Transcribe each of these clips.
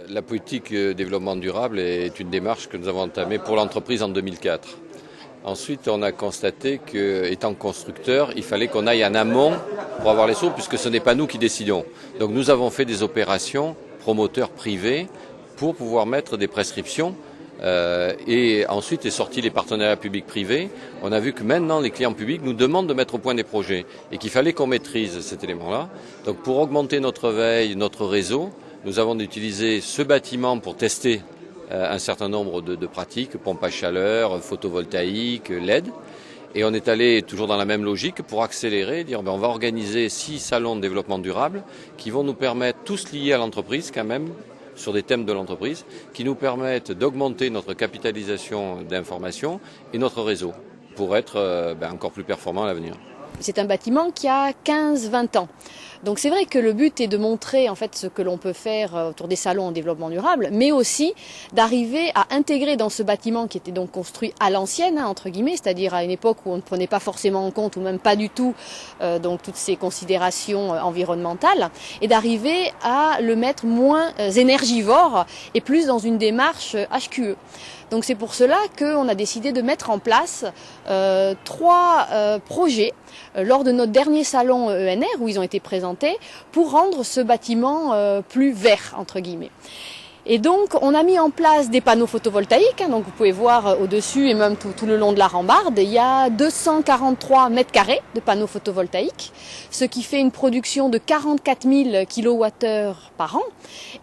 La politique développement durable est une démarche que nous avons entamée pour l'entreprise en 2004. Ensuite, on a constaté qu'étant constructeur, il fallait qu'on aille en amont pour avoir les sous, puisque ce n'est pas nous qui décidons. Donc nous avons fait des opérations promoteurs privés pour pouvoir mettre des prescriptions. Et ensuite est sorti les partenariats publics-privés. On a vu que maintenant les clients publics nous demandent de mettre au point des projets et qu'il fallait qu'on maîtrise cet élément-là. Donc pour augmenter notre veille, notre réseau, nous avons utilisé ce bâtiment pour tester un certain nombre de pratiques, pompe à chaleur, photovoltaïque, LED. Et on est allé toujours dans la même logique pour accélérer, dire on va organiser 6 salons de développement durable qui vont nous permettre, tous liés à l'entreprise quand même, sur des thèmes de l'entreprise, qui nous permettent d'augmenter notre capitalisation d'information et notre réseau pour être encore plus performant à l'avenir. C'est un bâtiment qui a 15-20 ans. Donc c'est vrai que le but est de montrer en fait ce que l'on peut faire autour des salons en développement durable, mais aussi d'arriver à intégrer dans ce bâtiment qui était donc construit à l'ancienne, entre guillemets, c'est-à-dire à une époque où on ne prenait pas forcément en compte ou même pas du tout donc toutes ces considérations environnementales, et d'arriver à le mettre moins énergivore et plus dans une démarche HQE. Donc c'est pour cela qu'on a décidé de mettre en place 3 projets lors de notre dernier salon ENR où ils ont été présentés pour rendre ce bâtiment plus vert, entre guillemets. Et donc on a mis en place des panneaux photovoltaïques, donc vous pouvez voir au-dessus et même tout le long de la rambarde, il y a 243 mètres carrés de panneaux photovoltaïques, ce qui fait une production de 44 000 kWh par an.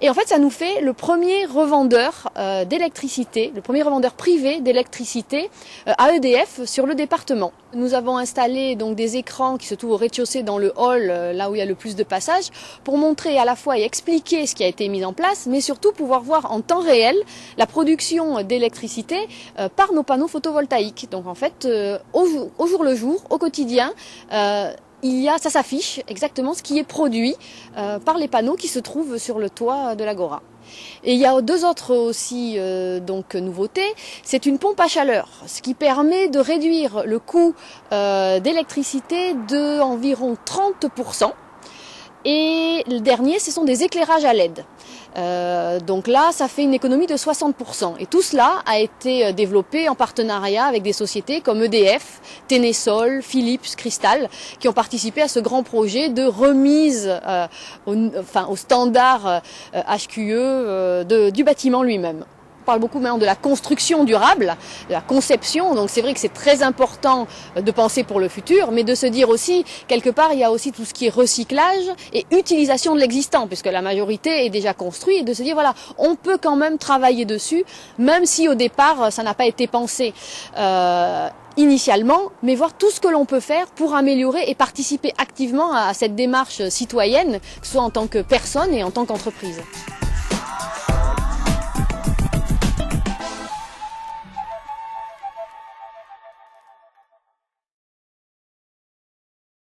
Et en fait ça nous fait le premier revendeur d'électricité, le premier revendeur privé d'électricité à EDF sur le département. Nous avons installé donc des écrans qui se trouvent au rez-de-chaussée dans le hall, là où il y a le plus de passages, pour montrer à la fois et expliquer ce qui a été mis en place, mais surtout pouvoir voir en temps réel la production d'électricité par nos panneaux photovoltaïques. Donc en fait, au jour le jour, au quotidien, ça s'affiche exactement ce qui est produit par les panneaux qui se trouvent sur le toit de l'Agora. Et il y a 2 autres aussi donc nouveautés. C'est une pompe à chaleur, ce qui permet de réduire le coût d'électricité de environ 30%. Et le dernier, ce sont des éclairages à LED. Donc là, ça fait une économie de 60%. Et tout cela a été développé en partenariat avec des sociétés comme EDF, Ténésol, Philips, Cristal, qui ont participé à ce grand projet de remise au standard HQE du bâtiment lui-même. On parle beaucoup maintenant de la construction durable, de la conception, donc c'est vrai que c'est très important de penser pour le futur, mais de se dire aussi, quelque part, il y a aussi tout ce qui est recyclage et utilisation de l'existant, puisque la majorité est déjà construite, et de se dire, voilà, on peut quand même travailler dessus, même si au départ, ça n'a pas été pensé initialement, mais voir tout ce que l'on peut faire pour améliorer et participer activement à cette démarche citoyenne, que ce soit en tant que personne et en tant qu'entreprise.